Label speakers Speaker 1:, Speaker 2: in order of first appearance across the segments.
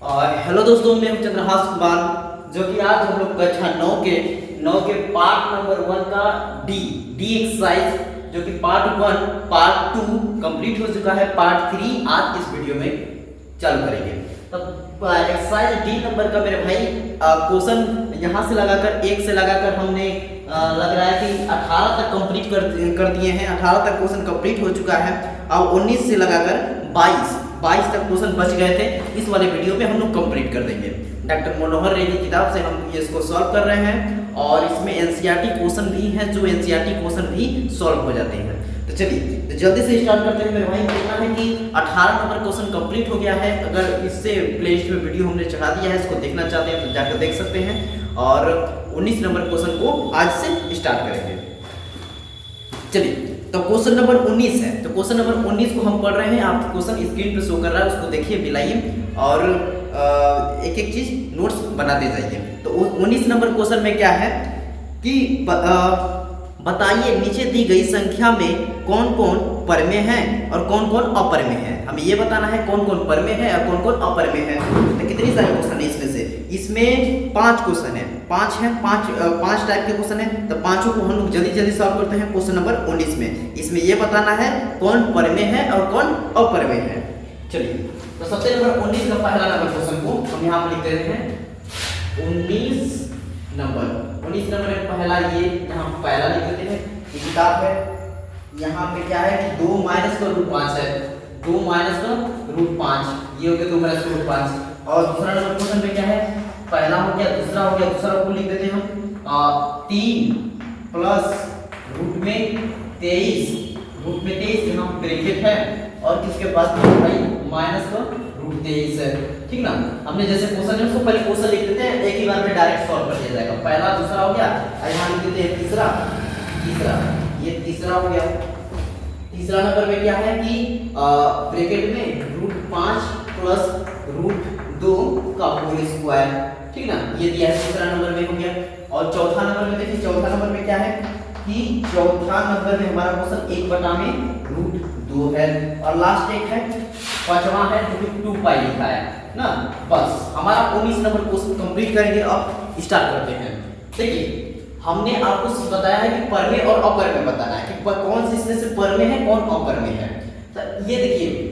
Speaker 1: और हेलो दोस्तों, मैं हूं चंद्रहास कुमार, जो कि आज हम लोग कक्षा 9 के पार्ट नंबर 1 का डी एक्सरसाइज, जो कि पार्ट 1 पार्ट 2 कंप्लीट हो चुका है। पार्ट 3 आज इस वीडियो में चालू करेंगे। तब एक्सरसाइज डी नंबर का मेरे भाई क्वेश्चन यहाँ से लगाकर 1 से लगाकर हमने लग रहा है कि 18 तक कंप्लीट कर दिए हैं। 18 तक क्वेश्चन कंप्लीट हो चुका है। अब 19 से लगाकर 22 तक क्वेश्चन बच गए थे। इस वाले वीडियो में हम लोग कंप्लीट कर देंगे। डॉक्टर मनोहर रे की किताब से हम इसको सॉल्व कर रहे हैं और इसमें एनसीईआरटी क्वेश्चन भी हैं, जो एनसीईआरटी क्वेश्चन भी सॉल्व हो जाते हैं। तो चलिए तो जल्दी से स्टार्ट करते हैं। मेरे भाई देखना है कि 18 नंबर क्वेश्चन कंप्लीट हो गया है। अगर इससे प्लेलिस्ट में वीडियो हमने चढ़ा दिया है, इसको देखना चाहते हैं तो जाकर देख सकते हैं। और 19 नंबर क्वेश्चन को आज से स्टार्ट करेंगे। चलिए तो क्वेश्चन नंबर 19 है। तो क्वेश्चन नंबर 19 को हम पढ़ रहे हैं। आप क्वेश्चन स्क्रीन पे शो कर रहा है, उसको देखिए, मिलाइए और एक एक चीज नोट्स बनाते जाइए। तो 19 नंबर क्वेश्चन में क्या है कि बताइए नीचे दी गई संख्या में कौन कौन परमेय है और कौन कौन अपरमेय है। हमें ये बताना है कौन कौन परमेय है और कौन कौन अपरमेय है। तो कितनी सारे क्वेश्चन है इसमें से? इसमें 5 क्वेश्चन है, 5 टाइप के क्वेश्चन है। तो पांचों को हम लोग जल्दी जल्दी सॉल्व करते हैं। क्वेश्चन नंबर 19 में इसमें ये बताना है कौन परमेय है और कौन अपरमेय है। चलिए तो सबसे नंबर 19 का पहला नंबर क्वेश्चन को हम यहाँ पर लिख देते हैं। 19 नंबर में पहला ये यहाँ पहला लिख देते हैं। ये किताब है, यहाँ पे क्या है कि 2 माइनस का रूट 5 है। 2 माइनस का रूट 5 ये हो गया 2 माइनस का रूट 5। और दूसरा नंबर क्वेश्चन में क्या है? पहला हो गया, दूसरा हो गया। दूसरा को लिख देते हैं हम 3 प्लस रूट में 23 यहाँ ब्रैकेट है और किसके पास भाई माइनस का रूट 23 है। ठीक ना। हमने जैसे क्वेश्चन है उसको पहले क्वेश्चन लिख देते हैं, एक ही बार में डायरेक्ट सॉल्व कर दिया जाएगा। पहला दूसरा हो गया, यहाँ लिख देते हैं तीसरा। ये तीसरा हो गया। तीसरा नंबर में क्या है कि ब्रैकेट में रूट 5 प्लस रूट 2 का होल स्क्वायर। ठीक ना, ये दिया है। तीसरा नंबर में हो गया। और चौथा नंबर में देखिए, चौथा नंबर में क्या है कि चौथा नंबर में हमारा क्वेश्चन 1 में रूट 2 है। और लास्ट एक है, पांचवा है जो कि 2 पाई लिखा है ना। बस हमारा 19 नंबर क्वेश्चन कंप्लीट करेंगे। अब स्टार्ट करते हैं। देखिए हमने आपको बताया है कि परमेय और अपरमेय बताना है कि कौन से इसमें से परमेय है कौन अपरमेय है। तो ये देखिए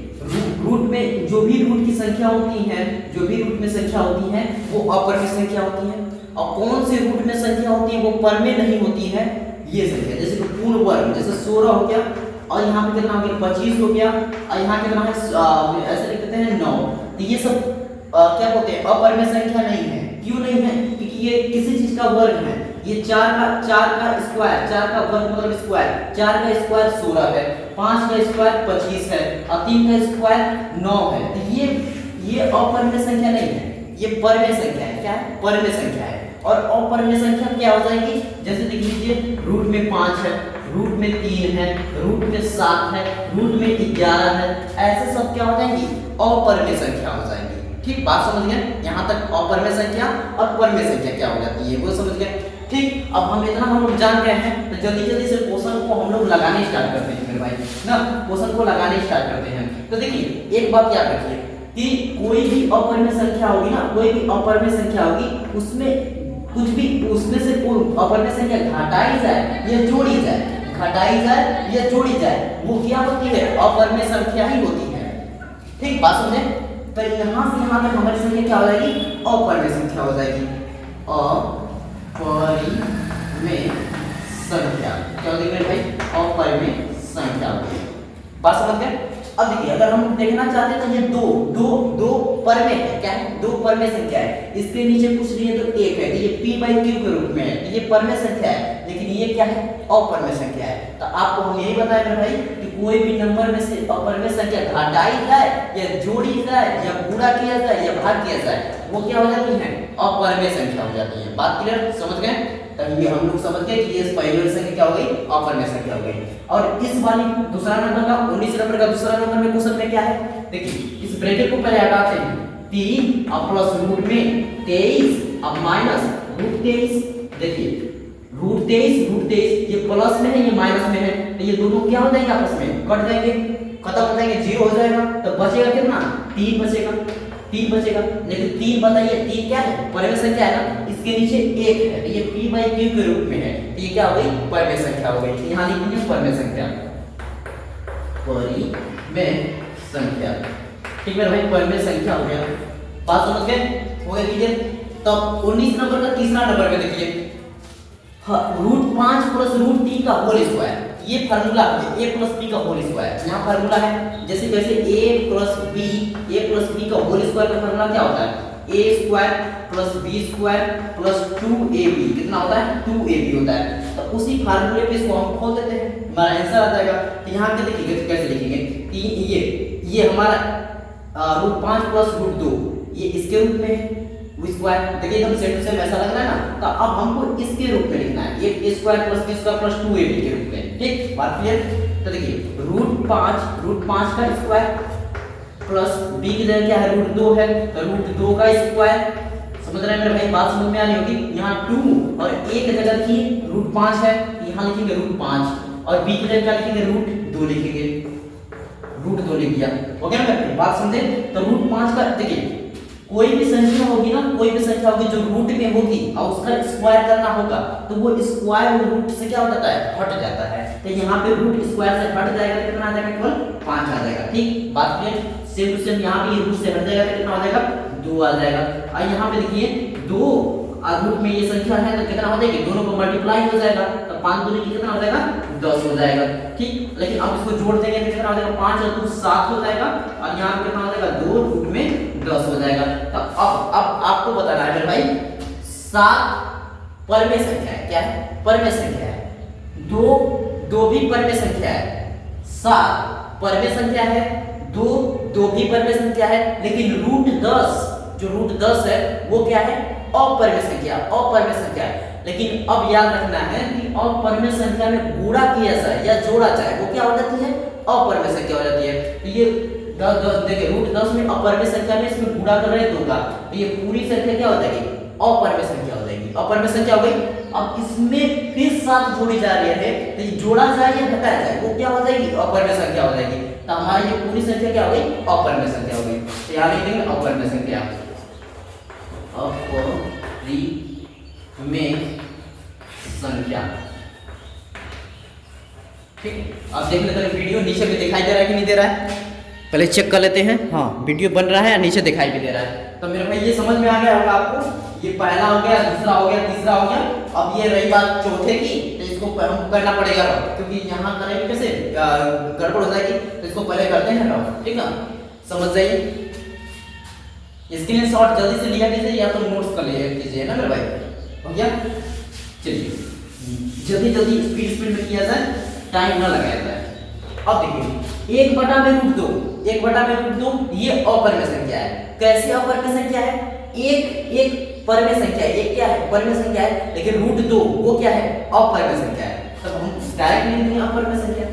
Speaker 1: रूट में जो भी रूट की संख्या होती है, जो भी रूट में संख्या होती है वो अपरमेय संख्या होती है। और कौन से रूट में संख्या होती है वो परमेय नहीं होती है। ये संख्या जैसे कि पूर्ण वर्ग, जैसे 16 हो गया और यहाँ पे कितना हो गया 25 हो गया और यहाँ कितना है ऐसे लिख देते हैं 9। तो ये सब क्या बोलते हैं अपरमेय संख्या नहीं है। क्यों नहीं है? क्योंकि ये किसी चीज का वर्ग है। ये 4 का स्क्वायर, 4 का वर्ग मतलब स्क्वायर, 4 का स्क्वायर 16 है, 5 का स्क्वायर 25 है और 3 का स्क्वायर 9 है। तो ये अपरमेय संख्या नहीं है, ये परमेय संख्या है। क्या है? परमेय संख्या है। और अपरमेय संख्या क्या हो जाएगी? जैसे देख लीजिए रूट में 5 है, रूट में 3 है, रूट में 7 है, रूट में 11 है। ऐसे सब क्या हो जाएंगी? अपरमेय संख्या हो जाएंगी। ठीक, बात समझ गए? यहाँ तक अपरमेय संख्या और परमेय संख्या क्या हो जाती है वो समझ गए। ठीक, अब हम लोग जान गए हैं तो जल्दी से क्वेश्चन को हम लोग लगाने स्टार्ट करते हैं मेरे भाई ना। क्वेश्चन को लगाने स्टार्ट करते हैं। तो देखिए एक बात याद रखिए कि कोई भी अपरमेय संख्या होगी ना, कोई भी अपरमेय संख्या होगी, उसमें कुछ भी उसमें से कोई अपरमेय संख्या घटाई जाए या जोड़ी जाए, घटाई जाए या जोड़ी जाए, वो क्या होती है? अपरमेय संख्या ही होती है। ठीक, बात समझे? तो यहाँ से यहाँ तक हमारी संख्या क्या हो जाएगी? अपरमेय संख्या हो जाएगी। अपरमेय संख्या क्या होगी मेरे भाई? अपरमेय संख्या होगी। बात समझ गए? अब देखिए अगर हम देखना चाहते हैं तो ये दो परमेय है। क्या है? 2 परमेय संख्या है। इसके नीचे कुछ नहीं है तो 1 है, तो ये p/q के रूप में है, तो ये परमेय संख्या है। लेकिन ये क्या है? अपरमेय संख्या है। तो आपको हम यही बताया मेरे भाई कि कोई भी नंबर में से अपरमेय संख्या घटाई जाए या जोड़ी जाए या गुणा किया जाए या भाग किया जाए, वो क्या हो जाती है? अपरमेय संख्या हो जाती है। बात क्लियर? समझ गए? तब ये हम लोग समझ गए कि ये पहली वाली संख्या क्या हो गई? अपरमेय संख्या हो गई। और इस वाली दूसरा नंबर का 19 नंबर का दूसरा नंबर में क्वेश्चन में क्या है? देखिए इस ब्रैकेट को पहले हटाते हैं। 3 और प्लस रूट में 23 अब माइनस रूट 23। देखिए रूट 23 ये प्लस में है ये माइनस में है, तो ये दोनों क्या हो जाएंगे? आपस में कट जाएंगे, खत्म हो जाएंगे, 0 हो जाएगा। तो बचेगा कितना? 3 बचेगा। 3 बचेगा, लेकिन 3 बताइए 3 क्या है, परिमेय संख्या है ना, इसके नीचे 1 है, ये p/q के रूप में है, तो ये क्या हो गई, परिमेय संख्या हो गई। यहाँ लिखेंगे परिमेय संख्या, परिमेय संख्या। ठीक है भाई, परिमेय संख्या हो गया, बात समझ गए, हो गया क्लियर। तब 19 नंबर का तीसरा नंबर में देखिए, √5 + √3 का होल स्क्वायर, ये फार्मूला है a + b का होल स्क्वायर। यहाँ फार्मूला है जैसे जैसे a + b का होल स्क्वायर का फार्मूला क्या होता है, a² + b² + 2ab, कितना होता है, 2ab होता है। तो उसी फार्मूले पे इसको हम खोल देते हैं, हमारा आंसर आ जाएगा। तो यहाँ के देखिए कैसे लिखेंगे, ये हमारा √5 + √2 ये इसके रूप में है, स्क्वायर देखिए एकदम सेम टू सेम ऐसा लग रहा है ना, तो अब हमको इसके रूप में लिखना है, ये a² + b² + 2ab के रूप में। ठीक, बात क्लियर। तो देखिए √5 का स्क्वायर प्लस b की जगह क्या है, √2 है, तो √2 का स्क्वायर, समझ रहे हैं मेरे भाई, बात समझ में आ रही होगी। यहाँ 2 और a की जगह की √5 है, यहाँ लिखेंगे √5, और b की जगह क्या लिखेंगे, √2 लिखेंगे, √2 लिख दिया। ओके ना मेरे भाई, बात समझे। तो √5 का देखिए कोई भी संख्या होगी ना, कोई भी संख्या होगी जो रूट में होगी और उसका स्क्वायर करना होगा, तो वो स्क्वायर रूट से क्या हो जाता है, हट जाता है। तो यहाँ पे रूट स्क्वायर से हट जाएगा तो कितना आ जाएगा, केवल 5 आ जाएगा। ठीक, बात क्लियर। सेम टू सेम यहाँ पे रूट से हट जाएगा तो कितना आ जाएगा, 2 आ जाएगा। और यहाँ पे देखिए 2 और रूट में ये संख्या है तो कितना हो जाएगा, दोनों को मल्टीप्लाई हो जाएगा, तो 5 दूनी कितना हो जाएगा, 10 हो जाएगा। ठीक, लेकिन अब इसको जोड़ देंगे तो कितना हो जाएगा, 5 और 2 7 हो जाएगा, और यहाँ पे कितना हो जाएगा, 2 रूट में 10 हो जाएगा। तो अब आपको बताना है मेरे भाई, 7 परिमेय संख्या है, क्या है, परिमेय संख्या है, 2 भी परिमेय संख्या है, 7 परिमेय संख्या है, 2 भी परिमेय संख्या है, लेकिन √10 जो √10 है वो क्या है, अपरिमेय संख्या, अपरिमेय संख्या है। लेकिन अब याद रखना है कि अपरिमेय संख्या में गुणा किया जाए या जोड़ा जाए वो क्या हो जाती है, अपरिमेय संख्या हो जाती है। तो ये 10 देखिए √10 में अपरिमेय संख्या में इसमें गुणा कर रहे हैं 2 का, तो ये पूरी संख्या क्या हो जाएगी, अपरिमेय संख्या हो जाएगी, अपरिमेय संख्या हो गई। अब इसमें फिर 7 जोड़ी जा रही है, तो ये जोड़ा जाए या घटाया जाए वो क्या हो जाएगी, अपरिमेय संख्या हो जाएगी। तो हमारी ये पूरी संख्या क्या हो गई, अपरिमेय संख्या हो गई। तो यहाँ लिख देंगे अपरिमेय संख्या, अपरिमेय संख्या। ठीक, अब देख लेते हैं वीडियो नीचे में दिखाई दे रहा है कि नहीं दे रहा है, पहले चेक कर लेते हैं। हाँ, वीडियो बन रहा है, नीचे दिखाई भी दे रहा है। तो मेरे भाई ये समझ में आ गया होगा आपको, ये पहला हो गया, दूसरा हो गया, तीसरा हो गया। अब ये रही बात चौथे की, तो इसको हमको करना पड़ेगा, क्योंकि यहाँ करेंगे कैसे, गड़बड़ हो जाएगी, तो इसको पहले करते हैं। ठीक ना, समझ जाइए। स्क्रीनशॉट जल्दी से लिया कीजिए या तो नोट्स कर लिया कीजिए ना मेरे भाई, हो गया। चलिए जल्दी जल्दी स्पीड में किया जाए, टाइम ना लगाया जाए। अब देखिए 1/√2 ये अपरिमेय संख्या है। कैसी अपरिमेय संख्या है, एक परिमेय संख्या है, एक क्या है, परिमेय संख्या है, लेकिन √2 वो क्या है, अपरिमेय संख्या है। तब हम डायरेक्ट लिख देंगे अपरिमेय संख्या,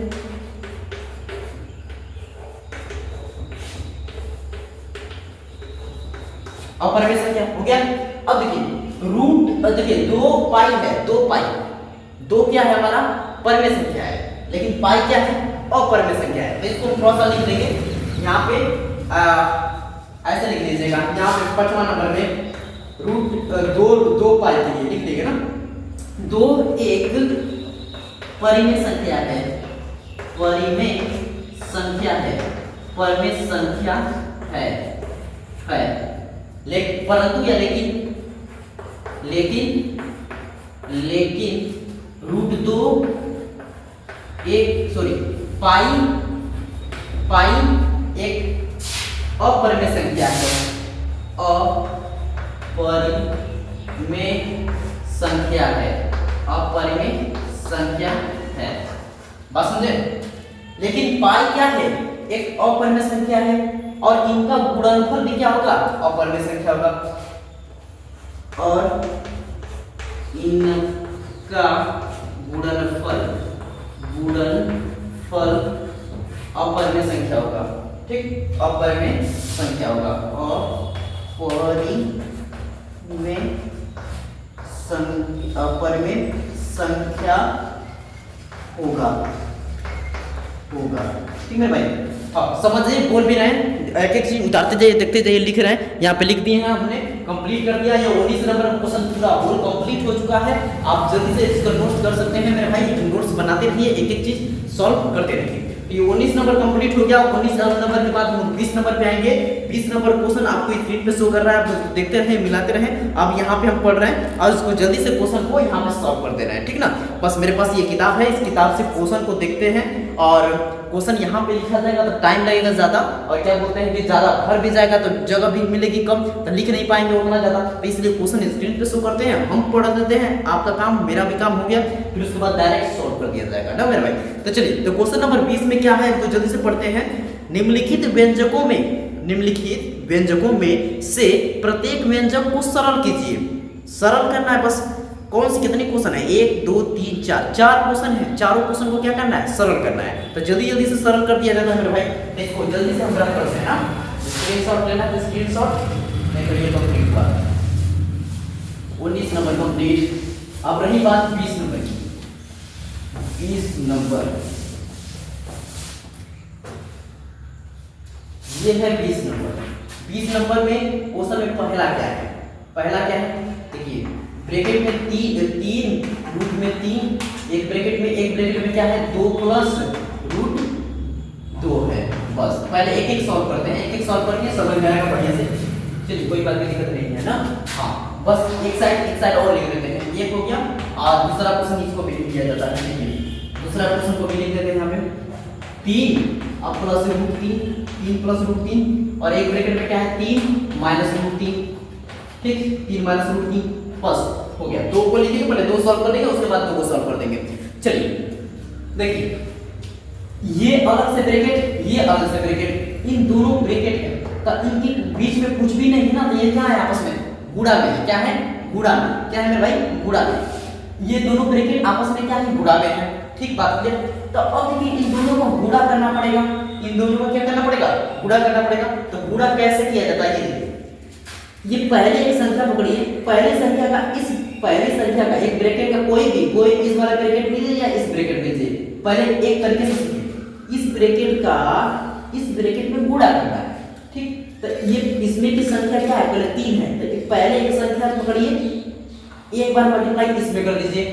Speaker 1: अपरिमेय संख्या हो गया। अब देखिए 2 पाई है, 2 पाई, 2 क्या है हमारा, परिमेय संख्या है, लेकिन पाई क्या है, अपरिमेय संख्या है। तो इसको थोड़ा सा लिख देंगे यहाँ पे, ऐसे लिख लीजिएगा, यहाँ पे 5वां नंबर में √2 पाई के लिए लिख देंगे ना, 2 एक परिमेय संख्या है, परिमेय संख्या है, परिमेय संख्या है, लेकिन परंतु या लेकिन √2 पाई एक अपरिमेय संख्या है, अपरिमेय संख्या है, अपरिमेय संख्या है, बात समझे। लेकिन पाई क्या है, एक अपरिमेय संख्या है, और इनका गुणनफल भी क्या होगा, अपरिमेय संख्या होगा, और इनका गुणनफल अपरिमेय संख्या होगा। ठीक, अपरिमेय संख्या होगा, अपरिमेय संख्या होगा। ठीक है भाई, हाँ समझिए, बोल भी रहे हैं, एक एक चीज उतारते जाइए, देखते जाइए, लिख रहे हैं, यहाँ पे लिख दिए हैं हमने, कंप्लीट कर दिया। ये 19 नंबर का क्वेश्चन पूरा होल कंप्लीट हो चुका है। आप जल्दी से इसका नोट्स कर सकते हैं मेरे भाई, नोट्स बनाते रहिए, एक एक चीज सॉल्व करते रहिए। ये 19 नंबर कंप्लीट हो गया। 19 नंबर के बाद हम 20 नंबर पे आएंगे। 20 नंबर क्वेश्चन आपको स्क्रीन पे शो कर रहा है, आप देखते रहें, मिलाते रहें। अब यहाँ पे हम पढ़ रहे हैं और इसको जल्दी से क्वेश्चन को यहाँ पे सॉल्व कर दे रहे हैं, ठीक ना। बस मेरे पास ये किताब है, इस किताब से क्वेश्चन को देखते हैं और क्वेश्चन यहाँ पे लिखा जाएगा तो टाइम लगेगा ज़्यादा, और क्या बोलते हैं कि ज़्यादा भर भी जाएगा तो जगह भी मिलेगी कम, तो लिख नहीं पाएंगे उतना ज़्यादा, तो इसलिए क्वेश्चन स्क्रीन पे शो करते हैं, हम पढ़ देते हैं, आपका काम मेरा भी काम हो गया, फिर उसके बाद डायरेक्ट सॉल्व कर दिया जाएगा ना मेरे भाई। तो चलिए, तो क्वेश्चन नंबर 20 में क्या है तो जल्दी से पढ़ते हैं। निम्नलिखित व्यंजकों में से प्रत्येक व्यंजक को सरल कीजिए। सरल करना है बस। कौन सी कितने क्वेश्चन है, 1 2 3 4, 4 क्वेश्चन है। चारों क्वेश्चन को क्या करना है, सरल करना है। तो जल्दी जल्दी से सरल कर दिया जाता है मेरे भाई। देखो जल्दी से हम रख करते हैं ना, स्क्रीनशॉट लेना है, स्क्रीनशॉट नहीं तो ये कंप्लीट हुआ। 19 नंबर कंप्लीट। अब रही बात 20 नंबर की। 20 नंबर ये है 20 नंबर। 20 नंबर में क्वेश्चन में पहला क्या है, पहला क्या है देखिए, ब्रैकेट में 3 रूट में 3, एक ब्रैकेट में क्या है 2 प्लस रूट 2 है। बस पहले एक एक सॉल्व करते हैं, एक एक सॉल्व करके समझ में आएगा बढ़िया से। चलिए कोई बात की दिक्कत नहीं है ना। हाँ बस एक साइड और लिख देते हैं, ये हो गया। और दूसरा क्वेश्चन इसको भी लिख दिया जाता है, दूसरा क्वेश्चन को भी लिख देते हैं यहाँ पे 3 अब प्लस रूट 3 प्लस रूट 3, और एक ब्रैकेट में क्या है 3 माइनस रूट 3, ठीक 3 माइनस रूट 3 बस हो गया। 2 को लिखेंगे, पहले 2 सॉल्व कर देंगे, उसके बाद 2 को सॉल्व कर देंगे। चलिए देखिए, ये अलग से ब्रैकेट, ये अलग से ब्रैकेट, इन दोनों ब्रैकेट है तो इनके बीच में कुछ भी नहीं है ना, तो ये क्या है आपस में गुणा में है। क्या है, गुणा में। क्या है मेरे भाई, गुणा में। ये दोनों ब्रैकेट आपस में क्या है, गुणा में है, ठीक बात क्लियर। तो अब देखिए इन दोनों को गुणा करना पड़ेगा, इन दोनों को क्या करना पड़ेगा, गुणा करना पड़ेगा। तो गुणा कैसे किया जाता है, ये पहले एक संख्या पकड़िए, पहले संख्या का एक ब्रैकेट का कोई इस वाला ब्रैकेट लीजिए या इस ब्रैकेट लीजिए, पहले एक तरीके से सीखिए। इस ब्रैकेट का इस ब्रैकेट में गुणा करना है, ठीक। तो ये इसमें की संख्या क्या है, पहले 3 है, तो पहले एक संख्या पकड़िए, एक बार मल्टीप्लाई इसमें कर दीजिए,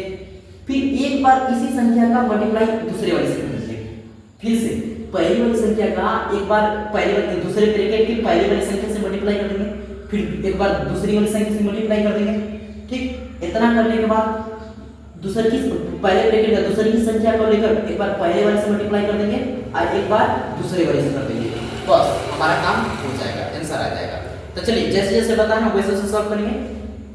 Speaker 1: फिर एक बार इसी संख्या का मल्टीप्लाई दूसरे वाले से कर दीजिए। फिर से पहली वाली संख्या का एक बार पहले वाले दूसरे ब्रैकेट की पहली वाली संख्या से मल्टीप्लाई कर देंगे, फिर एक बार दूसरी वाली संख्या से मल्टीप्लाई कर देंगे, ठीक। इतना करने के बाद दूसरे की पहले ब्रैकेट का दूसरी की संख्या को लेकर एक बार पहले वाले से मल्टीप्लाई कर देंगे और एक बार दूसरे वाले से कर देंगे, बस हमारा काम हो जाएगा, आंसर आ जाएगा। तो चलिए जैसे जैसे बताना वैसे वैसे सॉल्व करेंगे।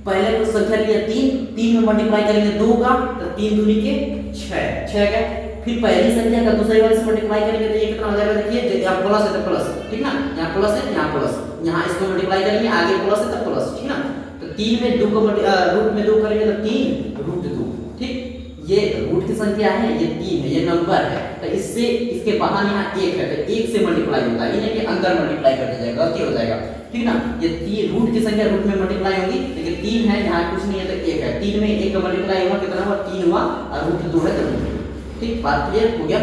Speaker 1: पहले तो संख्या लिया 3 में मल्टीप्लाई करेंगे 2 का, तो 3 दूनी के 6 का, फिर पहली संख्या का दूसरे वाले से मल्टीप्लाई करेंगे तो ये कितना हो जाएगा, देखिए यहाँ प्लस है तो प्लस, ठीक ना, यहाँ प्लस है यहाँ प्लस, यहाँ इसको मल्टीप्लाई करेंगे आगे प्लस है तो प्लस, ठीक ना। तो 3 में 2 को रूट में 2 करेंगे तो 3 रूट 2, ठीक। ये रूट की संख्या है, ये 3 है, ये नंबर है, तो इससे इसके बाहर यहाँ 1 है तो 1 से मल्टीप्लाई होता है, यानी कि अंदर मल्टीप्लाई कर दिया जाएगा, गलती हो जाएगा, ठीक ना। ये 3 रूट की संख्या रूट में मल्टीप्लाई होगी, लेकिन 3 है यहाँ कुछ नहीं है तो 1 है, 3 में 1 का मल्टीप्लाई हुआ कितना हुआ 3 हुआ, और रूट 2 है तो 2, ठीक। बात क्लियर हो गया।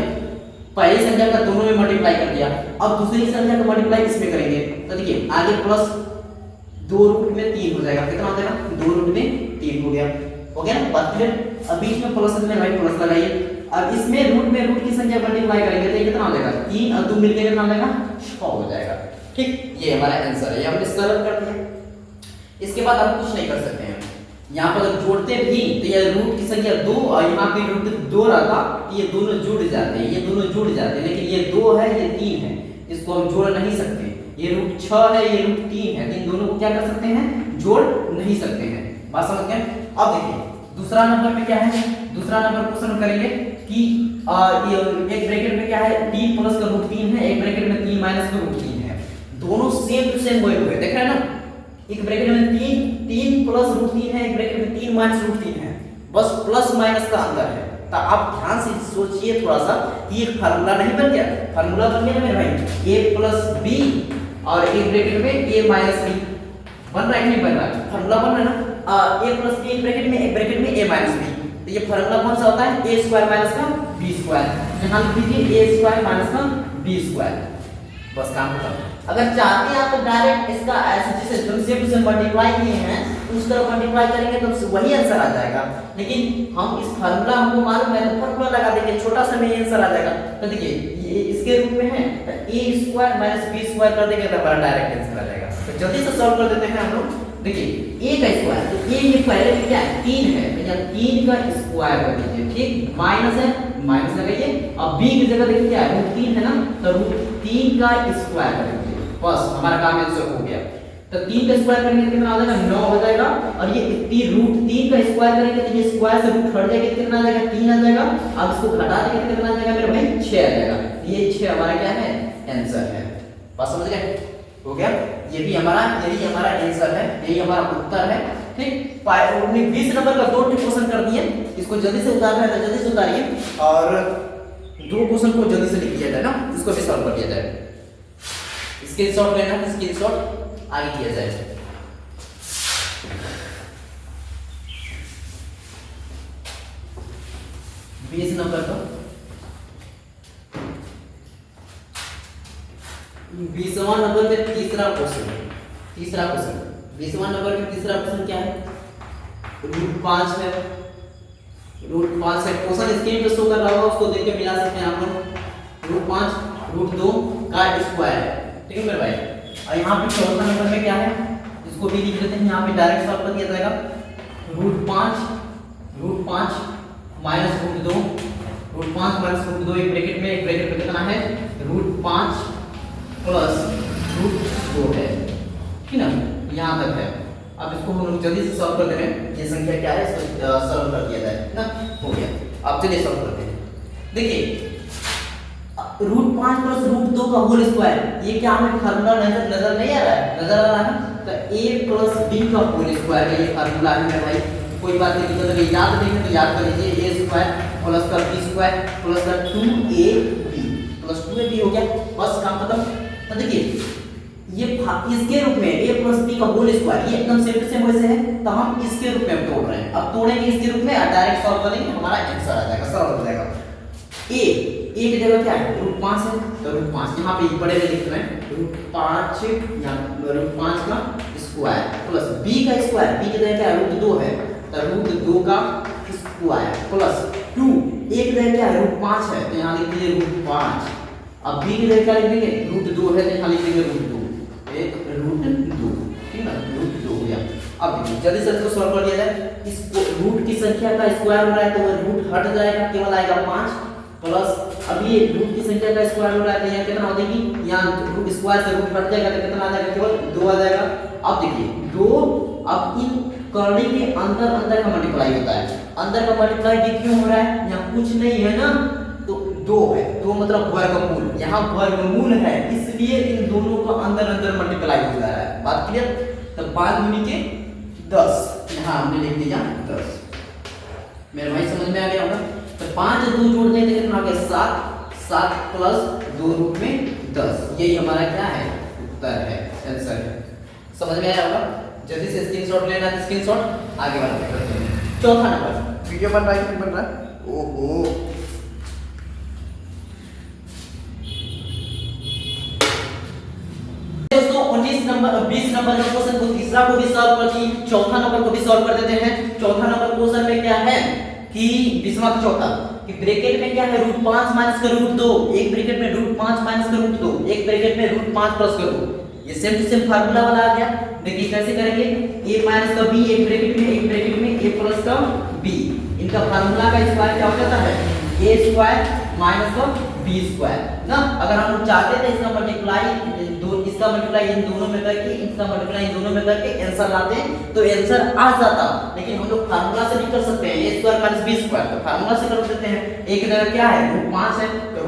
Speaker 1: पहली संख्या का दोनों में मल्टीप्लाई कर दिया, अब दूसरी संख्या का मल्टीप्लाई इसमें करेंगे तो देखिए आगे प्लस 2 रूट में 3 हो जाएगा, कितना हो जाएगा 2 रूट में 3 हो गया ना, बात क्लियर। अब बीच में प्लस में भाई प्लस लगाइए, अब इसमें रूट की संख्या मल्टीप्लाई करेंगे तो ये कितना हो जाएगा 3 और 2 मिलकर कितना हो जाएगा 6 हो जाएगा, ठीक। ये हमारा आंसर है, ये हमने सरल कर दिया। इसके बाद हम कुछ नहीं कर सकते हैं, यहाँ पर अगर जोड़ते भी तो ये रूट की संख्या 2 और यहाँ पे रूट 2 रहता तो ये दोनों जुड़ जाते हैं, ये दोनों जुड़ जाते हैं, लेकिन ये 2 है ये 3 है, इसको हम जोड़ नहीं सकते। ये रूट 6 है ये रूट 3 है, इन दोनों को क्या कर सकते हैं, जोड़ नहीं सकते हैं, बात समझ गए। अब देखिए दूसरा नंबर में क्या है, दूसरा नंबर क्वेश्चन करेंगे कि एक ब्रैकेट में क्या है 3 प्लस का रूट 3 है, एक ब्रैकेट में 3 माइनस का रूट 3 है, दोनों सेम टू सेम वही हुए, देख रहे हैं ना। एक ब्रैकेट में 3 प्लस रूट 3 है, एक ब्रैकेट में 3 माइनस रूट 3 है, बस प्लस माइनस का अंतर है। तो आप ध्यान से सोचिए थोड़ा सा, ये फार्मूला नहीं बन गया, फार्मूला बन गया ना मेरे भाई, a प्लस b और एक ब्रैकेट में a माइनस b बन रहा है नहीं बन रहा है, फार्मूला बन रहा है ना। a प्लस b एक ब्रैकेट में a माइनस b, तो ये फार्मूला कौन सा होता है, a स्क्वायर माइनस का b स्क्वायर, यहाँ लिख दीजिए a स्क्वायर माइनस का b स्क्वायर, बस काम खत्म। अगर चाहते हैं आप तो डायरेक्ट इसका ऐसे जैसे एकदम से मल्टीप्लाई किए हैं उस तरह मल्टीप्लाई करेंगे तो वही आंसर आ जाएगा। लेकिन हम इस फार्मूला हमको मालूम है तो फार्मूला लगा देंगे, छोटा सा में आंसर आ जाएगा। तो देखिए ये इसके रूप में है तो a square minus b square कर देंगे तो हमारा डायरेक्ट आंसर आ जाएगा। तो जल्दी से सॉल्व कर देते हैं हम लोग। देखिए a का स्क्वायर तो a ये पहले में क्या है 3 है तो 3 का स्क्वायर कर दीजिए, ठीक, माइनस है माइनस लगाइए। अब b की जगह देखिए क्या है √3 है ना, तो √3 का स्क्वायर कर दीजिए, बस हमारा काम आंसर हो गया। तो 3 का स्क्वायर करेंगे कितना आ जाएगा 9 हो जाएगा। और ये √3 का स्क्वायर करेंगे तो ये स्क्वायर से रूट हट जाएगा कितना आ जाएगा 3 आ जाएगा। अब इसको घटा देंगे तो कितना आ जाएगा मेरे भाई 6 आ जाएगा। ये 6 हमारा क्या है आंसर है। बात समझ गए, हो गया। यही हमारा आंसर है, यही हमारा उत्तर है, ठीक। 20 नंबर का 2 क्वेश्चन कर दिए, इसको जल्दी से उतारना है तो जल्दी से उतारिए और 2 क्वेश्चन को जल्दी से लिख दिया जाए ना, इसको भी सॉल्व कर दिया जाए। स्क्रीनशॉट लेना है, स्क्रीनशॉट आगे किया जाए। बीस नंबर का 20वां नंबर पे तीसरा क्वेश्चन 20वां नंबर पे तीसरा क्वेश्चन क्या है √5 है। √5 है, क्वेश्चन स्क्रीन पे शो कर रहा होगा, उसको देख के मिला सकते हैं आप लोग। √5 √2 का स्क्वायर है, ठीक है मेरे भाई। और यहाँ पे चौथा नंबर में क्या है इसको भी लिख लेते हैं, यहाँ पे डायरेक्ट सॉल्व कर दिया जाएगा। √5 माइनस √2 √5 माइनस √2 एक ब्रैकेट में कितना है √5 प्लस √2 है, ठीक ना, यहाँ तक है। अब इसको हम लोग जल्दी से सॉल्व कर दे रहे हैं, ये संख्या क्या है इसको सॉल्व कर दिया जाए ना, हो गया। अब चलिए सॉल्व करते हैं। देखिए √5 प्लस √2 का होल स्क्वायर, ये क्या हमें फार्मूला नजर नहीं आ रहा है, नजर आ रहा है तो a प्लस b का होल स्क्वायर का ये फार्मूला है मेरे भाई। कोई बात नहीं, तो अगर याद नहीं है तो याद कर लीजिए, a स्क्वायर प्लस का b स्क्वायर प्लस का 2ab प्लस 2ab हो गया, बस काम खत्म। तो देखिए ये इसके रूप में a प्लस b का होल स्क्वायर ये एकदम सेम टू सेम वैसे है, तो हम इसके रूप में तोड़ रहे हैं। अब तोड़ेंगे इसके रूप में, डायरेक्ट सॉल्व करेंगे, हमारा आंसर आ जाएगा, सरल हो जाएगा। a की जगह क्या है √5 है, तो √5 यहाँ पे बड़े में लिख रहे हैं √5 या √5 का स्क्वायर प्लस b का स्क्वायर, b की जगह क्या है √2 है, तो √2 का स्क्वायर प्लस 2 a की जगह क्या है √5 है, तो यहाँ लिख दीजिए √5। अब b की जगह क्या लिख देंगे √2 है, तो यहाँ लिख देंगे √2, एक √2, ठीक है, √2 हो गया। अब देखिए जल्दी से इसको सॉल्व कर दिया जाए। इस रूट की संख्या का स्क्वायर हो रहा है तो वो रूट हट जाएगा, केवल आएगा 5 प्लस अब ये रूट की संख्या का स्क्वायर हो रहा है तो यहाँ कितना हो जाएगी, यहाँ रूट स्क्वायर से रूट हट जाएगा तो कितना आ जाएगा, केवल 2 आ जाएगा। अब देखिए 2, अब इन करनी के अंदर का मल्टीप्लाई होता है, अंदर का मल्टीप्लाई भी क्यों हो रहा है, यहाँ कुछ नहीं है ना, तो 2 है, 2 मतलब वर्गमूल, यहाँ वर्गमूल है इसलिए इन दोनों का अंदर मल्टीप्लाई हो जा रहा है। बात क्लियर। तो 5 गुनी के 10, यहाँ हमने लिख दिया 10, मेरे भाई समझ में आ गया होगा। तो 5 2 जोड़ दें तो कितना आ गया 7 प्लस 2 रूट में 10, यही हमारा क्या है उत्तर है, आंसर है। समझ में आया होगा। जल्दी से स्क्रीनशॉट लेना है, स्क्रीनशॉट आगे बढ़ते हैं। चौथा नंबर वीडियो बन रहा है कि नहीं बन रहा है, ओहो दोस्तों 19 नंबर 20 नंबर का क्वेश्चन को तीसरा को भी सॉल्व कर दी, चौथा नंबर को भी सॉल्व कर देते हैं। चौथा नंबर क्वेश्चन में क्या है कि 20वां का चौथा कि ब्रैकेट में क्या है √5 माइनस का √2, एक ब्रैकेट में √5 माइनस का √2, एक ब्रैकेट में √5 प्लस का 2, ये सेम टू सेम फार्मूला वाला आ गया। देखिए कैसे करेंगे, a माइनस का b एक ब्रैकेट में a प्लस का b, इनका फार्मूला का स्क्वायर क्या हो जाता है a स्क्वायर माइनस का b स्क्वायर ना। अगर हम लोग चाहते थे इसका मल्टीप्लाई इन दोनों में करके इसका मल्टीप्लाई इन दोनों में करके आंसर लाते तो आंसर आ जाता, लेकिन हम लोग फार्मूला से भी कर सकते हैं, a square minus b square, तो फार्मूला से कर सकते हैं। एक जगह क्या है √5 है तो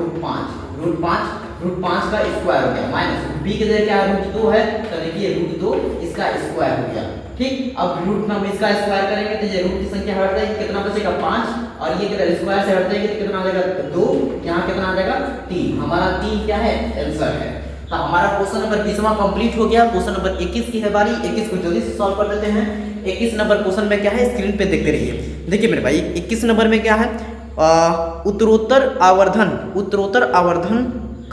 Speaker 1: √5 का स्क्वायर हो गया, माइनस b की जगह क्या है √2 है, तो देखिए √2 इसका स्क्वायर हो गया, ठीक। अब रूट में इसका स्क्वायर करेंगे तो ये रूट की संख्या हट जाएगी, कितना बचेगा 5, और ये कितना स्क्वायर से हट जाएगी तो कितना आ जाएगा 2, यहाँ कितना आ जाएगा 3, हमारा 3 क्या है आंसर है। तो हमारा क्वेश्चन नंबर 20वां कंप्लीट हो गया। क्वेश्चन नंबर 21 की है बारी, 21 को जल्दी से सॉल्व कर देते हैं। 21 नंबर क्वेश्चन में क्या है स्क्रीन पे देखते रहिए। देखिए मेरे भाई 21 नंबर में क्या है उत्तरोत्तर आवर्धन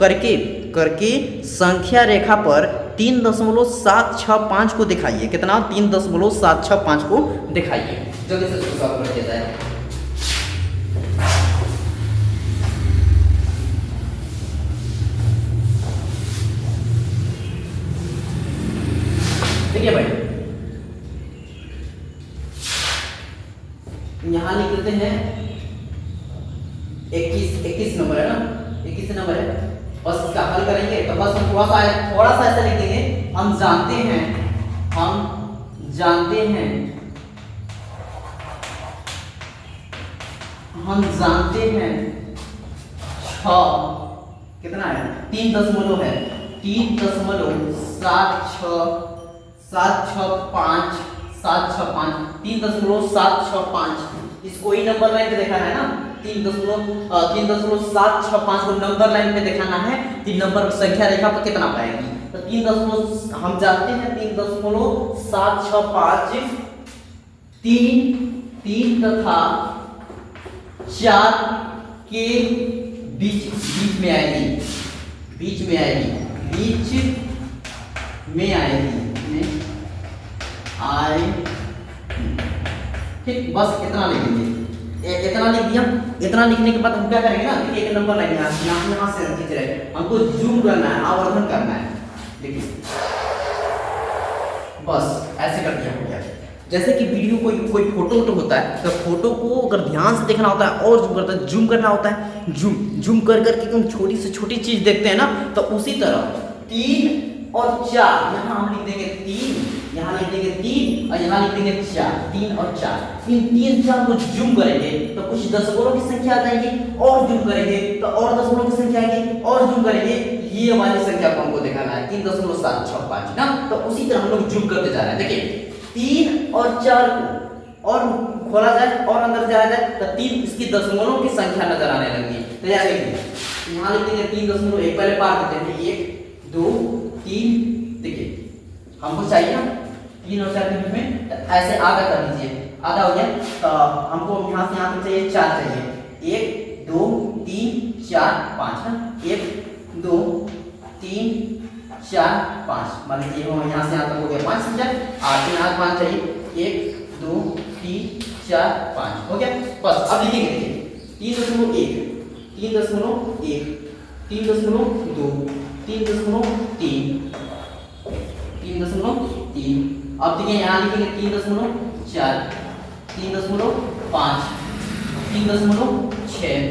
Speaker 1: करके करके संख्या रेखा पर 3.765 को दिखाइए। कितना? 3.765 को दिखाइए। जल्दी से इसको सॉल्व कर दिया जाए। ठीक है भाई, यहां लिख देते हैं 21 नंबर है ना, 21 नंबर है। बस इसका हल करेंगे तो बस हम थोड़ा सा ऐसा लिख देंगे। हम जानते हैं 6 कितना है? 3 है, 3.765 इसको ही नंबर लाइन पे दिखाना है ना। 3.765 को नंबर लाइन पे दिखाना है कि नंबर संख्या रेखा पर कितना पाएगी। तो 3 हम जानते हैं 3.765 3 तथा 4 के बीच में आएगी। ठीक, बस इतना लिखेंगे। इतना लिख दिया। इतना लिखने के बाद हम क्या करेंगे ना, देखिए एक नंबर लाइन यहाँ से खींच रहे हैं, हमको जूम करना है, आवर्धन करना है। देखिए बस ऐसे कर दिया हो गया। जैसे कि वीडियो कोई फोटो होता है तो फोटो को अगर ध्यान से देखना होता है और जूम करना होता है, जूम कर करके हम छोटी से छोटी चीज देखते हैं ना, तो उसी तरह 3 और 4 यहाँ हम लिख देंगे 3, यहाँ लिख देंगे 3 और यहाँ लिख देंगे 4। 3 और 4 इन 3-4 को जूम करेंगे तो कुछ दशमलव की संख्या आ जाएगी, और जूम करेंगे तो और दशमलव की संख्या आएगी, और जूम करेंगे। ये वाली संख्या को हमको दिखाना है 3.765 ना। तो उसी तरह हम लोग जूम करते जा रहे हैं। देखिए 3 और 4 को और खोला जाए और अंदर जाया जाए तो 3 इसकी दशमलव की संख्या नजर आने लगती है। तो यहाँ देखिए, यहाँ लिख देंगे 3.1, पहले पार देते हैं 1 2 3। देखिए हमको चाहिए ना 3 और 4 के बीच में, तो ऐसे आधा कर लीजिए। आधा हो गया तो हमको यहाँ से यहाँ तक चाहिए 4 चाहिए। 1 2 3 4 5 है। 1 2 3 4 5 मान लीजिए यहाँ से यहाँ तक हो गया 5 संख्या। 5 चाहिए। 1 2 3 4 5 हो गया। बस अब लिखेंगे। देखिए 3.1 3.1 3.2 3.3 3.3। अब देखिए यहाँ लिखेंगे 3.4 3.5 3.6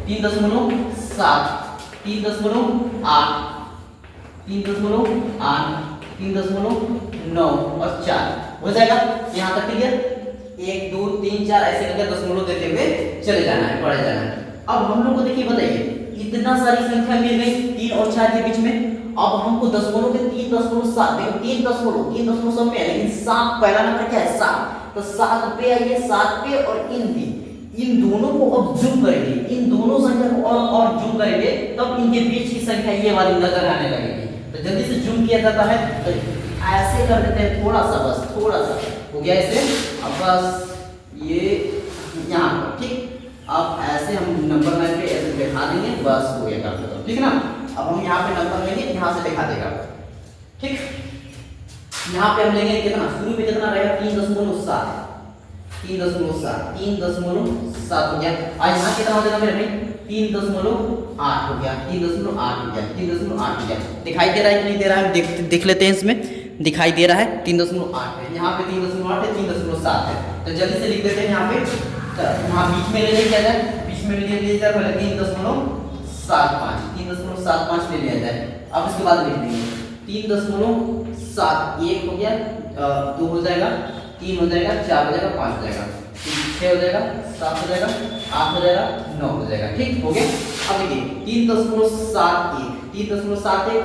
Speaker 1: 3.7 3.8 3.9 और 4 हो जाएगा। यहाँ तक क्लियर? 1 2 3 4 ऐसे करके दशमलव देते हुए चले जाना है, बढ़े जाना है। अब हम लोग को देखिए, बताइए इतना सारी संख्या मिल गई 3 और 4 के बीच में। अब हमको दशमलव के 3.7 देखो 3 दशमलव सब में है, लेकिन 7 पहला नंबर क्या है? 7। तो 7 पे आइए, 7 पे और इन दोनों को अब जूम करेंगे, इन दोनों संख्या को और जूम करेंगे, तब इनके बीच की संख्या ये वाली नजर आने लगेगी। तो जल्दी से जूम किया जाता है तो ऐसे कर देते हैं, थोड़ा सा, बस थोड़ा सा हो गया ऐसे। अब बस ये यहाँ पर ठीक, अब ऐसे हम नंबर लाइन पे ऐसे दिखा देंगे, बस हो गया काम खत्म। ठीक है ना? अब हम यहाँ पे नंबर लेंगे, यहाँ से दिखा देगा। ठीक, यहाँ पे हम लेंगे कितना? शुरू में कितना रहेगा? 3.7 3.7 हो गया। और यहाँ कितना हो जाएगा मेरे भाई? 3.8 हो गया। 3.8 हो गया। दिखाई दे रहा है कि नहीं दे रहा है? देख लेते हैं। इसमें दिखाई दे रहा है 3.8 है, यहाँ पे 3.8 है, 3.7 है। तो जल्दी से लिख देते हैं यहाँ पे। यहाँ बीच में ले लिया जाए, बीच में ले लिया जाए पहले 3.75 ले लिया जाए। अब इसके बाद लिख देंगे 3.7 1 हो गया, 2 हो जाएगा, 3 हो जाएगा, 4 हो जाएगा, 5 हो जाएगा, 6 हो जाएगा, 7 हो जाएगा, 8 हो जाएगा, 9 हो जाएगा। ठीक हो गया। अब देखिए 3.71 3.71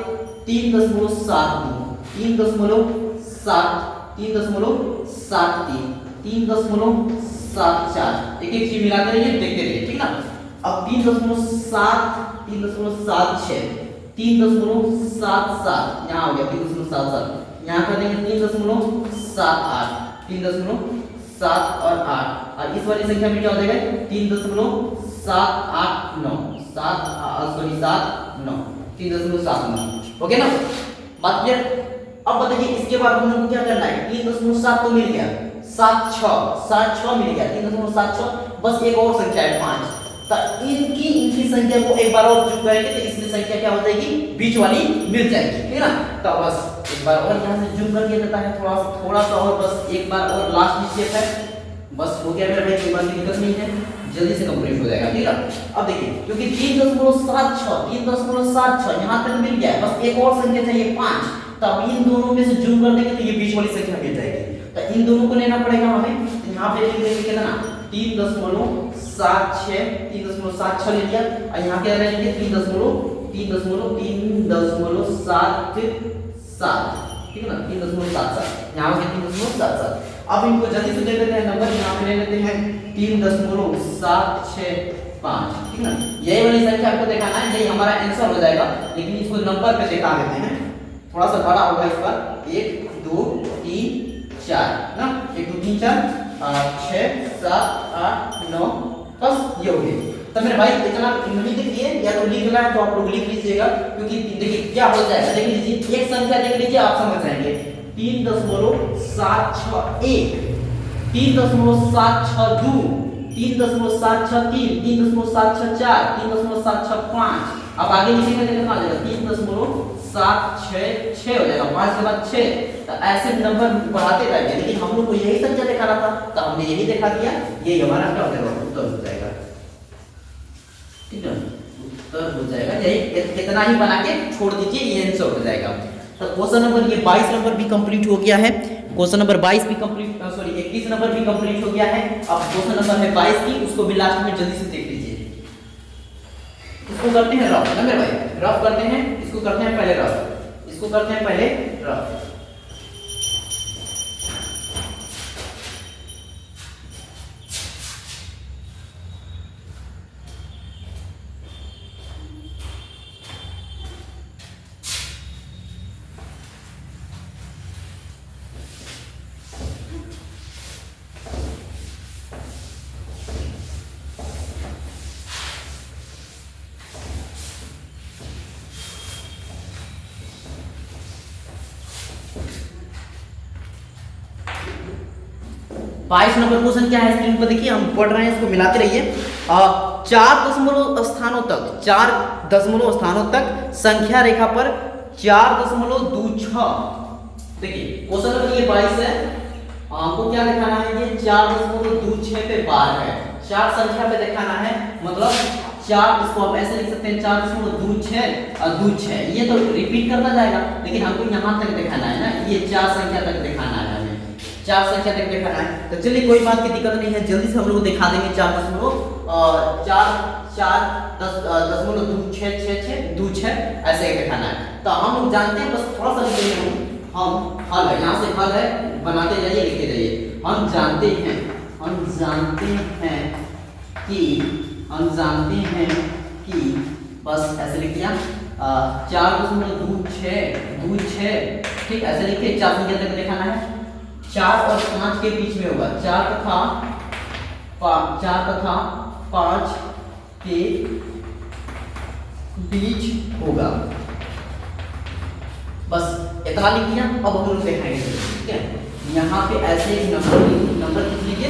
Speaker 1: 3.72 3.73 3.74 एक एक चीज मिलाते रहिए, देखते रहिए। ठीक ना? अब 3.7 3.76 3.77 यहाँ हो गया 3.77, यहाँ कर देंगे 3.78 3.7 और 8, और इस वाली संख्या में क्या हो जाएगा? 3.789 7 9 3.79। ओके ना, बात क्लियर। अब बताइए इसके बाद हम लोग को क्या करना है, 3.7 तो मिल गया, 7 मिल गया, 3.76। बस एक और संख्या है 5, तो इनकी संख्या को एक बार और जोड़ करेंगे तो इसमें संख्या क्या हो जाएगी, बीच वाली मिल जाएगी, ठीक है ना। तो बस एक बार और यहाँ से जूम कर दिया जाता है थोड़ा सा और, बस एक बार और लास्ट स्टेप है, बस हो गया मेरा भाई, कोई बात की दिक्कत नहीं है, जल्दी से कंप्लीट हो जाएगा, ठीक है। अब देखिए क्योंकि 3.76 यहाँ तक मिल गया है, बस एक और संख्या चाहिए 5, तो अब इन दोनों में से जूम कर देंगे तो ये बीच वाली संख्या मिल जाएगी, तो इन दोनों को लेना पड़ेगा हमें। तो यहाँ पे लिख देंगे कितना, 3.76 ले लिया, और यहाँ क्या लेंगे 3.77, ठीक है ना, 3.77, यहाँ पे 3.77। अब इनको जल्दी से ले लेते हैं नंबर, यहाँ पे ले लेते हैं 3.765, ठीक है ना। यही वाली संख्या आपको दिखाना है, यही हमारा आंसर हो जाएगा, लेकिन इसको नंबर पे दिखा देते हैं, थोड़ा सा बड़ा होगा इस बार, 1 2 3 4 ना, 1 2 3 4 6 7 8 9, बस ये हो गया। तो मेरे भाई इतना नहीं लिखिए, या तो लिखना है तो आप लोग लिख लीजिएगा, क्योंकि देखिए क्या हो जाएगा, देख लीजिए एक संख्या देख लीजिए, आप समझ जाएंगे, 3.761, 3.762, 3.763, 3.764, 3.765। अब आगे लिखेंगे तो कितना आ जाएगा, 3.766 हो जाएगा, 5 के बाद 6। तो ऐसे नंबर बढ़ाते रहेंगे, लेकिन हम लोग को यही संख्या दिखाना था, तो हमने यही दिखा दिया, यही हमारा क्या हो जाएगा, उत्तर हो जाएगा, ठीक है, उत्तर हो जाएगा। यही इतना ही बना के छोड़ दीजिए, ये आंसर हो जाएगा। तो क्वेश्चन नंबर ये 22 नंबर भी कंप्लीट हो गया है, क्वेश्चन नंबर 22 भी कंप्लीट, सॉरी 21 नंबर भी कंप्लीट हो गया है। अब क्वेश्चन नंबर है 22 की, उसको भी लास्ट में जल्दी से देख लीजिए। इसको करते हैं रफ ना मेरे भाई, रफ करते हैं, इसको करते हैं पहले रफ, इसको करते हैं पहले रफ। 22 नंबर क्वेश्चन क्या है, स्क्रीन पर देखिए, हम पढ़ रहे हैं, इसको मिलाते रहिए। 4 दशमलव स्थानों तक संख्या रेखा पर 4.26, देखिए क्वेश्चन नंबर ये 22 है, आपको क्या दिखाना है, ये 4.26 पे बार है, 4 संख्या पे दिखाना है, मतलब 4, इसको आप ऐसे लिख सकते हैं 4.26 और 26, ये तो रिपीट करता जाएगा, लेकिन हमको यहाँ तक दिखाना है ना, ये 4 संख्या तक दिखाना है, हमें 4 संख्या तक दिखाना है। तो चलिए कोई बात की दिक्कत नहीं है, जल्दी से हम लोग दिखा देंगे। 4.26 ऐसे दिखाना है, तो हम लोग जानते हैं, बस थोड़ा सा लिख देंगे हम हल है, यहाँ से हल है, बनाते जाइए, लिखते जाइए। हम जानते हैं कि बस ऐसे लिख दिया, 4.26, ठीक, ऐसे लिखिए, 4 संख्या तक दिखाना है, 4 और 5 के बीच में होगा, 4 तथा 5 के बीच होगा, बस इतना लिख दिया। अब हम लोग दिखाएंगे, ठीक है, यहाँ पे ऐसे नंबर लिख लीजिए,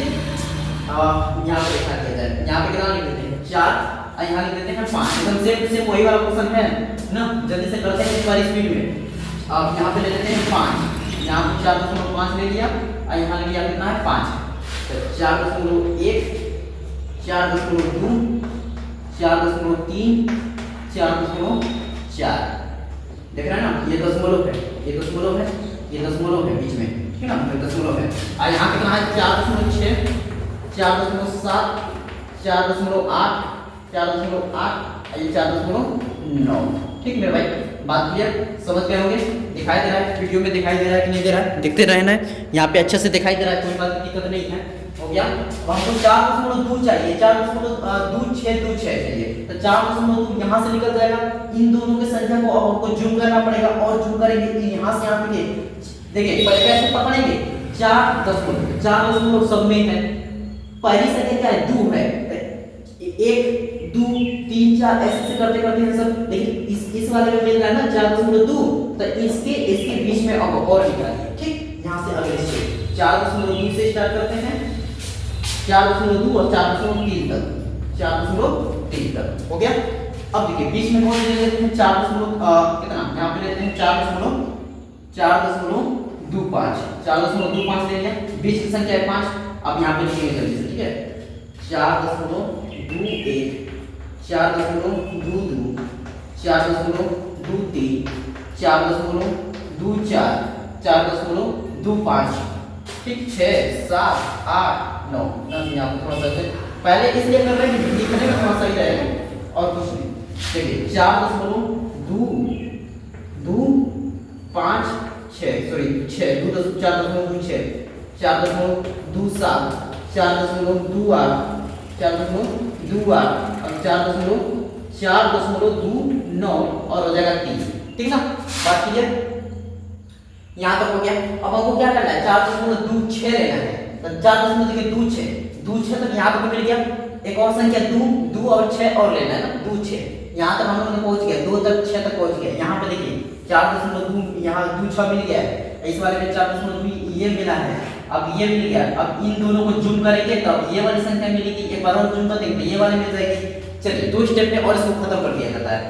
Speaker 1: यहाँ पे लिखा दिया जाए, यहाँ पे कितना लिख देते हैं 4, और यहाँ लिख देते हैं 5, एकदम सेम वही वाला क्वेश्चन है ना, जल्दी से करते हैं इस बार स्पीड में। अब यहाँ पे ले लेते हैं 5, यहाँ पे 4.5 ले लिया, और यहाँ ले लिया कितना है 5, तो 4.1, 4.2, 4.3, 4.4, देख रहे हैं ना, ये दशमलव है, ये दशमलव है, ये दशमलव है बीच में, ठीक है ना, ये दशमलव है। और यहाँ कितना है 4.6, 4.7, 4.8, 4.8, और ये 4.9, ठीक मेरे भाई, बात क्लियर, समझ गए होंगे। दिखाई दे रहा है वीडियो में, दिखाई दे रहा है कि नहीं दे रहा है, देखते रहना है, यहाँ पे अच्छे से दिखाई दे रहा है, कोई बात की दिक्कत नहीं है, हो गया। अब हमको 4.2 चाहिए, 4.26 चाहिए, तो 4.2 यहाँ से निकल जाएगा, इन दोनों की संख्या को अब हमको जूम करना पड़ेगा, और जूम करेंगे तो यहाँ से यहाँ पे देखिए पहले कैसे पकड़ेंगे, 4 दशमलव सब में है, पहली संख्या क्या है 2 है, 1 2 3 4 ऐसे करते करते हैं सब, लेकिन इस वाले में मिल रहा है ना 4.2, तो इसके बीच में अब और निकालिए। ठीक, यहाँ से अगले स्टेप 4.2 से स्टार्ट करते हैं, 4.2 और 4.3 तक, 4.3 तक हो गया। अब देखिए बीच में कौन ले लेते हैं 4. कितना यहाँ पे लेते हैं 4.25, 4.25 ले लिया, बीच की संख्या है 5। अब यहाँ पे लिखेंगे जल्दी से, ठीक है 4.21, 4.22, 4.23, 4.24, 4.25, ठीक 6 7 8 9 10। यहाँ पे थोड़ा सा पहले इसलिए कर रहे हैं कि लिखने में थोड़ा सही रहेगा और कुछ नहीं। देखिए 4.2 5 6 सॉरी 6 4.26, 4.27, 4.28, 4.28 और 4.29 और हो जाएगा 3। ठीक ना, बात क्लियर, यहाँ तक हो गया। अब हमको क्या करना है 4.26 लेना है, तो 4.26 तक यहाँ तक मिल गया। एक और संख्या 2 और 6 और लेना है ना, 2 6 यहाँ तक हम लोग पहुंच गए, 2 तक 6 तक पहुंच गए। यहाँ पे देखिए 4.2 यहाँ 2 6 मिल गया है, इस वाले में 4.2 ये मिला है, अब ये मिल गया। अब इन दोनों को जूम करेंगे तब ये वाली संख्या मिलेगी, एक बार और जूम कर देंगे ये वाली मिल जाएगी। चलिए 2 स्टेप में और इसको खत्म कर दिया जाता है,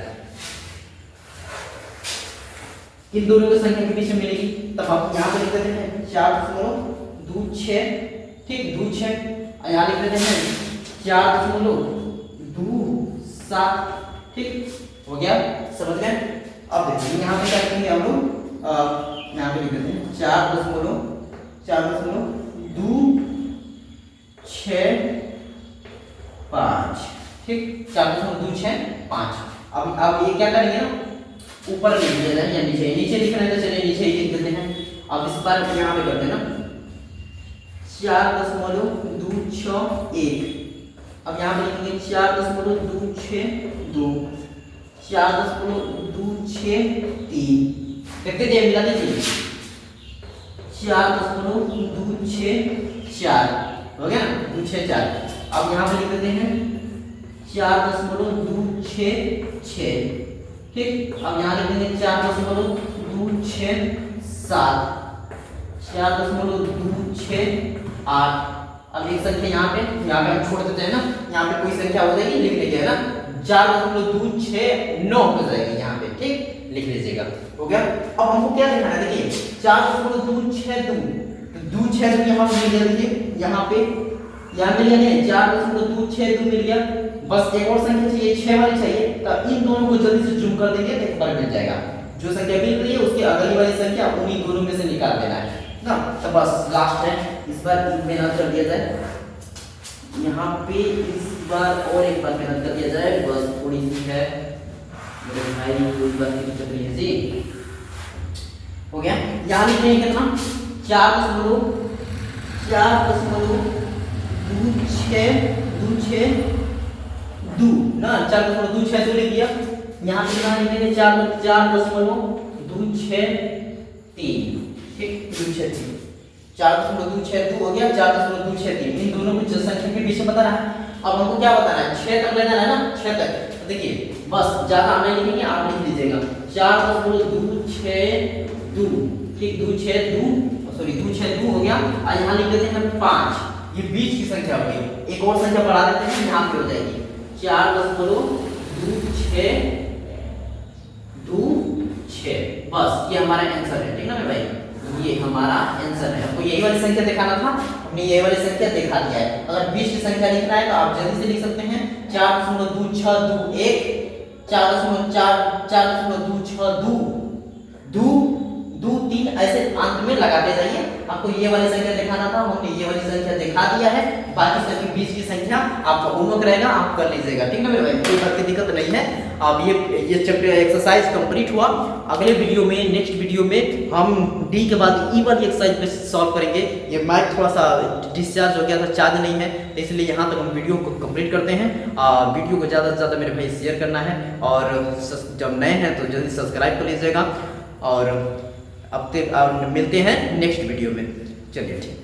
Speaker 1: इन दोनों की संख्या के बीच में मिलेगी। तब हम यहाँ पे लिख देते हैं 4.26, ठीक 26, यहाँ लिख देते हैं 4.27, ठीक हो गया, समझ गए। अब देखिए यहाँ पे क्या करेंगे हम लोग, यहाँ पे लिख देते हैं 4.26, 5, ठीक 4.265। अब ये क्या करेंगे ना, ऊपर लिख दिया जाए या नीचे लिखना है तो चलिए नीचे ही लिख देते हैं। अब इस बार यहाँ पे करते हैं ना 4.261, अब यहाँ पे लिखेंगे 4.262, 4.263, देखते थे मिला दीजिए 4.264 हो गया ना, 264। अब यहाँ पे लिख देते हैं 4.266, ठीक। अब यहाँ लिख देंगे 4.267, 4.268। अब एक संख्या यहाँ पे हम छोड़ देते हैं ना, यहाँ पे कोई संख्या हो जाएगी लिख लीजिएगा ना, 4.269 हो जाएगी यहाँ पे, ठीक लिख लीजिएगा, हो गया। अब हमको क्या देखना है, देखिए 4.262, 262 यहाँ पे मिल गया, देखिए यहाँ पे यहाँ मिल गया 4.262 मिल गया। बस एक और संख्या चाहिए, 6 वाली चाहिए, तो इन दोनों को जल्दी से जूम कर देंगे तो फर्क मिल जाएगा। जो संख्या मिल रही है उसकी अगली वाली संख्या उन्हीं दोनों में से निकाल देना है ना। तो बस लास्ट है, इस बार मेहनत कर दिया जाए, यहाँ पे इस बार और एक बार मेहनत कर दिया जाए, बस थोड़ी सी है मेरे भाई, कोई बात नहीं चल रही है जी, हो गया। यहाँ लिख रहे हैं कितना 4.262 ना, 4.262 लिख दिया। यहाँ कितना लिखेंगे 4.263, ठीक 263, 4.262 हो गया, 4.263। इन दोनों को संख्या के बीच में बताना है। अब हमको क्या बताना है, 6 तक लेना है ना, 6 तक। तो देखिए बस ज्यादा हम नहीं लिखेंगे, आप लिख लीजिएगा 4.262, ठीक 262 हो गया। और यहाँ लिख देते हैं 5, ये बीच की संख्या हो गई। एक और संख्या बढ़ा देते हैं, यहाँ पे हो जाएगी 4.262, बस ये हमारा आंसर है, ठीक ना मेरे भाई, ये हमारा आंसर है। हमको यही वाली संख्या दिखाना था, हमने यही वाली संख्या दिखा दिया है। अगर बीच की संख्या लिखना है तो आप जल्दी से लिख सकते हैं 4.2621, 4.2662, 2 3 ऐसे अंत में लगाते जाइए। आपको ये वाली संख्या दिखाना था, हमने ये वाली संख्या दिखा दिया है। बाकी सबके बीच की संख्या आपका होमवर्क रहेगा, आप कर लीजिएगा, ठीक ना मेरे भाई, कोई बात की दिक्कत नहीं है। अब ये चैप्टर एक्सरसाइज कंप्लीट हुआ। अगले वीडियो में, नेक्स्ट वीडियो में हम डी के बाद ई वाली एक्सरसाइज पे सॉल्व करेंगे। ये माइक थोड़ा सा डिस्चार्ज हो गया था, चार्ज नहीं है, इसलिए यहाँ तक हम वीडियो को कंप्लीट करते हैं। वीडियो को ज़्यादा से ज़्यादा मेरे भाई शेयर करना है, और जब नए हैं तो जल्दी सब्सक्राइब कर लीजिएगा। और अब तक मिलते हैं नेक्स्ट वीडियो में, चलिए ठीक।